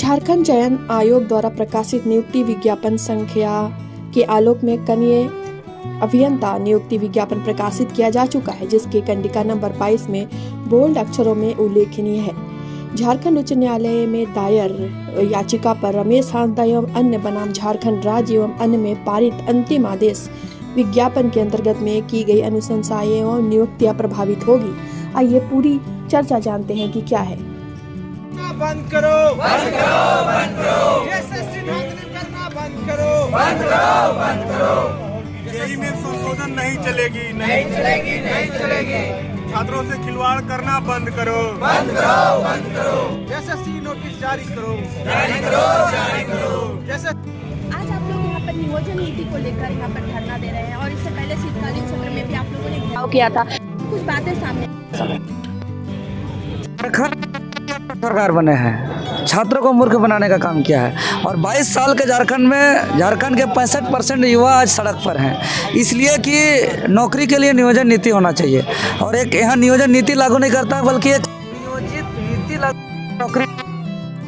झारखंड चयन आयोग द्वारा प्रकाशित नियुक्ति विज्ञापन संख्या के आलोक में कनीय अभियंता नियुक्ति विज्ञापन प्रकाशित किया जा चुका है, जिसके कंडिका नंबर 22 में बोल्ड अक्षरों में उल्लेखनीय है। झारखंड उच्च न्यायालय में दायर याचिका पर रमेश हांसदा एवं अन्य बनाम झारखंड राज्य एवं अन्य में पारित अंतिम आदेश विज्ञापन के अंतर्गत में की गई अनुशंसाएं एवं नियुक्तियां प्रभावित होगी। आइए पूरी चर्चा जानते हैं कि क्या है। बंद करो, बंद करो, बंद करो। एसएससी नौकरी करना बंद करो, बंद करो, बंद करो। जेईई में संशोधन नहीं चलेगी, नहीं चलेगी, नहीं चलेगी। छात्रों से खिलवाड़ करना बंद करो, बंद करो, बंद करो। एसएससी नोटिस जारी करो, जारी करो, जारी करो। जैसे आज आप लोग यहाँ पर नियोजन नीति को लेकर यहाँ पर धरना दे रहे हैं और इससे पहले शीतकालीन सत्र में भी आप लोगों ने घेराव किया था, कुछ बातें सामने। सरकार बने हैं, छात्रों को मूर्ख बनाने का काम किया है और 22 साल के झारखंड के 65% युवा आज सड़क पर हैं, इसलिए कि नौकरी के लिए नियोजन नीति होना चाहिए। और एक यहाँ नियोजन नीति लागू नहीं करता बल्कि एक नियोजित नीति लागू नौकरी,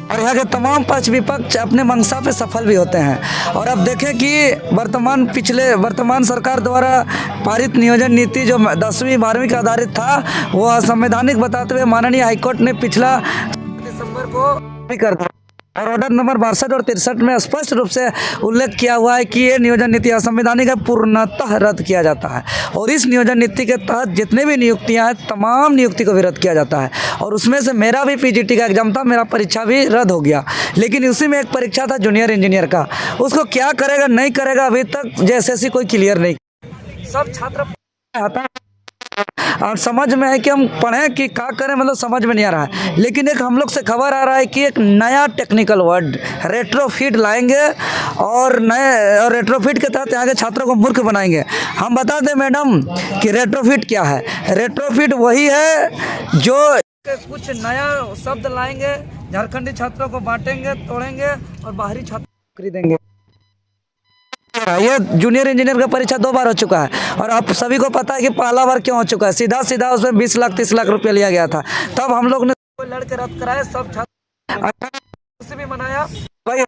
और यहाँ के तमाम पक्ष विपक्ष अपने मंशा पे सफल भी होते हैं। और अब देखें कि वर्तमान सरकार द्वारा पारित नियोजन नीति जो 10वीं 12वीं का आधारित था, वो असंवैधानिक बताते हुए माननीय हाईकोर्ट ने पिछला दिसंबर को भी कर दिया और ऑर्डर नंबर 62 और 63 में स्पष्ट रूप से उल्लेख किया हुआ है कि ये नियोजन नीति असंवैधानिक है, पूर्णतः रद्द किया जाता है। और इस नियोजन नीति के तहत जितने भी नियुक्तियां हैं, तमाम नियुक्ति को भी रद्द किया जाता है। और उसमें से मेरा भी पीजीटी का एग्जाम था, मेरा परीक्षा भी रद्द हो गया। लेकिन उसी में एक परीक्षा था जूनियर इंजीनियर का, उसको क्या करेगा नहीं करेगा अभी तक जैसे कोई क्लियर नहीं। सब छात्र आता और समझ में है कि हम पढ़ें कि क्या करें, मतलब समझ में नहीं आ रहा है। लेकिन एक हम लोग से खबर आ रहा है कि एक नया टेक्निकल वर्ड रेट्रोफिट लाएंगे और रेट्रोफिट के तहत यहाँ के छात्रों को मूर्ख बनाएंगे। हम बता दें मैडम कि रेट्रोफिट क्या है। रेट्रोफिट वही है जो कुछ नया शब्द लाएंगे, झारखंडी छात्रों को बांटेंगे, तोड़ेंगे और बाहरी छात्रों को खरीदेंगे। ये जूनियर इंजीनियर का परीक्षा 2 बार हो चुका है और आप सभी को पता है कि पहला बार क्यों हो चुका है। सीधा उसमें 20 लाख 30 लाख रुपया लिया गया था। तब हम लोग ने लड़के रद्द कराए, सब छात्र भी मनाया, भाई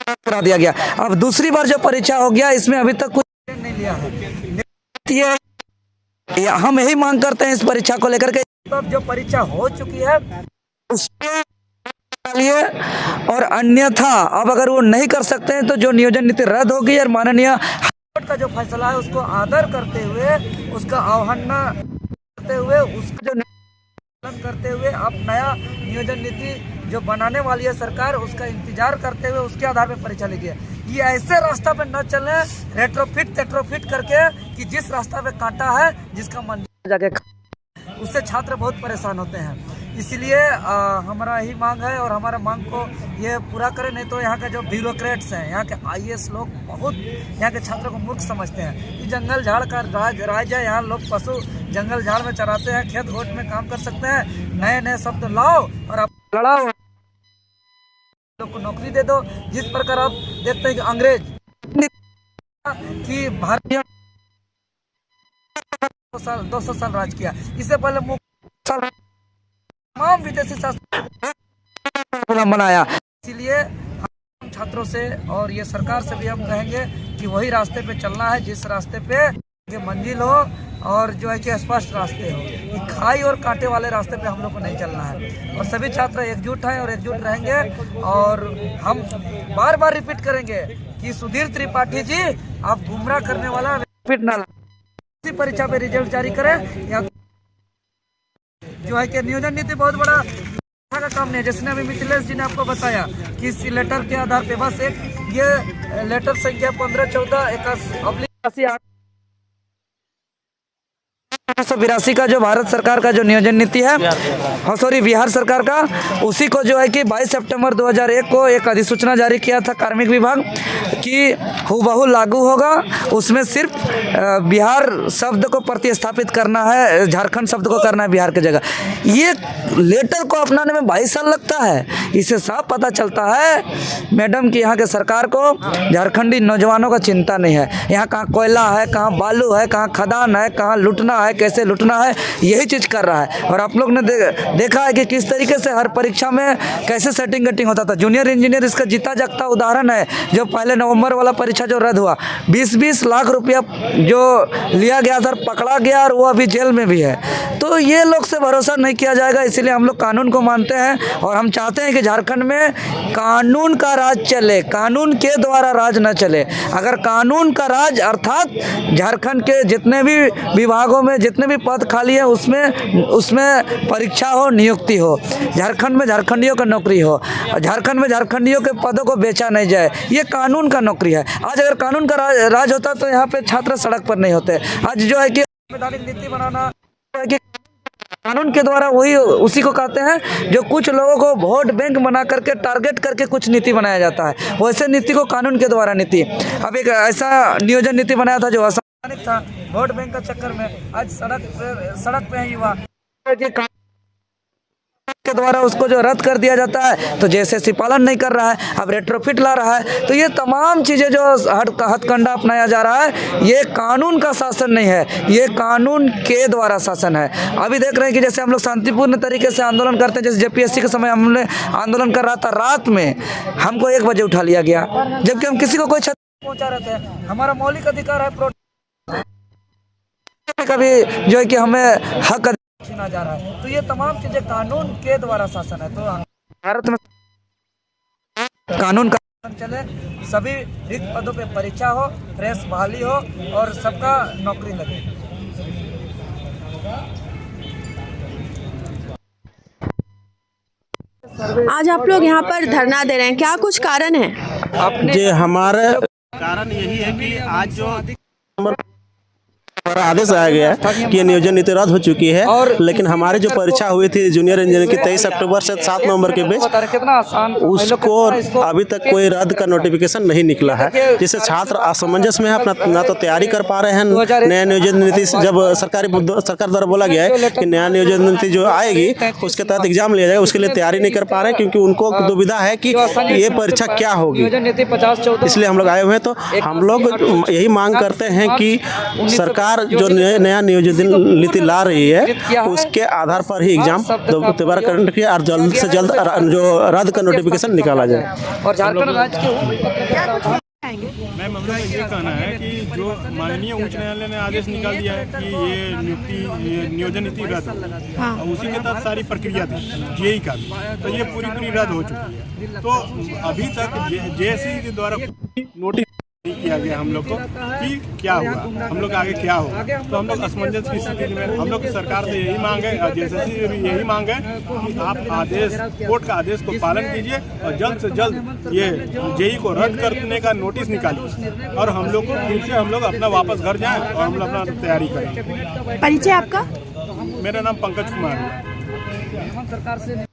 करा दिया गया। अब दूसरी बार जो परीक्षा हो गया, इसमें अभी तक कुछ नहीं लिया है। ये हम यही मांग करते हैं इस परीक्षा को लेकर के, तब जो परीक्षा हो चुकी है उसके लिए, और अन्यथा अब अगर वो नहीं कर सकते हैं तो जो नियोजन नीति रद्द होगी और माननीय हाईकोर्ट का जो फैसला है उसको आदर करते हुए, उसका अवहेलना करते हुए, उसका जो पालन करते हुए अब नया नियोजन नीति जो बनाने वाली है सरकार, उसका इंतजार करते हुए उसके आधार पर परीक्षा लीजिए। ये ऐसे रास्ता पे न चले रेट्रोफिट करके कि जिस रास्ता पे कांटा है, जिसका मन जाके उससे छात्र बहुत परेशान होते हैं। इसलिए हमारा यही मांग है और हमारा मांग को ये पूरा करें, नहीं तो यहाँ के जो ब्यूरोक्रेट्स हैं, यहाँ के आईएएस लोग बहुत यहाँ के छात्रों को मूर्ख समझते हैं। ये जंगल झाड़ का राज है, यहाँ लोग पशु जंगल झाड़ में चराते हैं, खेत गोट में काम कर सकते हैं। नए नए शब्द लाओ और आप लड़ाओ, लोग को नौकरी दे दो। जिस प्रकार आप देखते हैं कि अंग्रेज की भारतीय 200 साल राज किया, इससे पहले तमाम विदेशी शासन बनाया। इसीलिए हम छात्रों से और ये सरकार से भी हम कहेंगे कि वही रास्ते पे चलना है जिस रास्ते पे मंजिल हो और जो है कि स्पष्ट रास्ते हो। ये खाई और कांटे वाले रास्ते पे हम लोग को नहीं चलना है। और सभी छात्र एकजुट हैं और एकजुट रहेंगे। और हम बार बार रिपीट करेंगे कि सुधीर त्रिपाठी जी, आप गुमराह करने वाला रिपीट ना इसी परीक्षा पे रिजल्ट जारी करें। या जो है कि नियोजन नीति बहुत बड़ा का काम नहीं है, जिसने अभी मिथिलेश जी ने आपको बताया कि इस लेटर के आधार पे बस एक ये लेटर संख्या 15/14/81/82 का जो भारत सरकार का जो नियोजन नीति है, बिहार सरकार का, उसी को जो है कि 22 सितंबर 2001 को एक अधिसूचना जारी किया था कार्मिक विभाग कि हूबहू लागू होगा। उसमें सिर्फ बिहार शब्द को प्रतिस्थापित करना है, झारखंड शब्द को करना है बिहार की जगह। ये लेटर को अपनाने में 22 साल लगता है। इससे साफ पता चलता है मैडम कि यहाँ के सरकार को झारखंडी नौजवानों का चिंता नहीं है। यहाँ कहाँ कोयला है, कहाँ बालू है, कहाँ खदान है, कहाँ लूटना है, कैसे लूटना है, यही चीज़ कर रहा है। और आप लोग ने देखा है कि किस तरीके से हर परीक्षा में कैसे सेटिंग गटिंग होता था। जूनियर इंजीनियर इसका जीता जागता उदाहरण है। जो पहले नवंबर वाला परीक्षा जो रद्द हुआ, 20-20 लाख रुपया जो लिया गया था, पकड़ा गया और वो अभी जेल में भी है। तो ये लोग से भरोसा नहीं किया जाएगा, इसीलिए हम लोग कानून को मानते हैं और हम चाहते हैं कि झारखंड में कानून का राज चले, कानून के द्वारा राज न चले। अगर कानून का राज अर्थात झारखंड के जितने भी विभागों में जितने भी पद खाली है उसमें परीक्षा हो, नियुक्ति हो, झारखंड में झारखंडियों का नौकरी हो, झारखंड में झारखंडियों के पदों को बेचा नहीं जाए, ये कानून का नौकरी है। आज अगर कानून का राज होता तो यहाँ पे छात्र सड़क पर नहीं होते। आज जो है कि संवैधानिक नीति बनाना है कि कानून के द्वारा वही उसी को कहते हैं जो कुछ लोगों को वोट बैंक बना करके टारगेट करके कुछ नीति बनाया जाता है, वैसे नीति को कानून के द्वारा नीति। अब एक ऐसा नियोजन नीति बनाया था जो असंवैधानिक था, वोट बैंक का चक्कर में आज सड़क पे है युवा के द्वारा उसको जो रद्द कर दिया जाता है तो जेएसएससी पालन नहीं कर रहा है, अब रेट्रोफिट ला रहा है। तो ये तमाम चीज़ें जो हथकंडा अपनाया जा रहा है, ये कानून का शासन नहीं है, ये कानून के द्वारा शासन है। अभी देख रहे हैं कि जैसे हम लोग शांतिपूर्ण तरीके से आंदोलन करते हैं, जैसे जेपीएससी के समय हमने आंदोलन कर रहा था, रात में हमको 1 बजे उठा लिया गया, जबकि हम किसी को कोई क्षति पहुँचा रहे थे। हमारा मौलिक अधिकार है, कभी जो है कि हमें हक छीना जा रहा है। तो ये तमाम चीजें कानून के द्वारा शासन है। तो भारत में कानून का शासन चले, सभी रिक्त पदों पे परीक्षा हो, प्रेस बहाली हो और सबका नौकरी लगे। आज आप लोग यहाँ पर धरना दे रहे हैं, क्या कुछ कारण है? जी, हमारे कारण यही है कि आज जो आदेश आया गया है कि ये नियोजन नीति रद्द हो चुकी है, लेकिन हमारी जो परीक्षा हुई थी जूनियर इंजीनियर की 23 अक्टूबर से 7 नवंबर के बीच, उसको अभी तक कोई रद्द का नोटिफिकेशन नहीं निकला है, जिससे छात्र असमंजस में है। अपना ना तो तैयारी कर पा रहे हैं। नया नियोजन नीति जब सरकार द्वारा बोला गया है कि नया नियोजन नीति जो आएगी उसके तहत एग्जाम लिया जाएगा, उसके लिए तैयारी नहीं कर पा रहे हैं, क्योंकि उनको दुविधा है कि ये परीक्षा क्या होगी। इसलिए हम लोग आए हुए हैं। तो हम लोग यही मांग करते हैं कि सरकार जो नया नियोजन नीति ला रही है उसके आधार पर ही एग्जाम दोबारा करने की और जल्द से जल्द जो रद्द का नोटिफिकेशन निकाला जाए। और झारखंड राज्य के मैम, हम लोग का ये कहना है कि जो माननीय उच्च न्यायालय ने आदेश निकाल दिया है कि ये नियोजन नीति रद्द हो, और उसी के तहत सारी प्रक्रिया थी जेई का भी, तो ये पूरी रद्द हो चुकी है। तो अभी तक जेएसएससी के द्वारा नोटिस नहीं किया गया हम लोग को कि क्या हुआ, हम लोग आगे क्या होगा। तो हम लोग असमंजस की स्थिति में हम लोग की सरकार से यही मांग है, जेएसएससी से भी यही मांग है कि आप आदेश, कोर्ट का आदेश को पालन कीजिए और जल्द से जल्द ये जेई को रद्द करने का नोटिस निकालिए और हम लोग को फिर से हम लोग अपना वापस घर जाएं और हम लोग अपना तैयारी करें। परिचय आपका? मेरा नाम पंकज कुमार है। सरकार से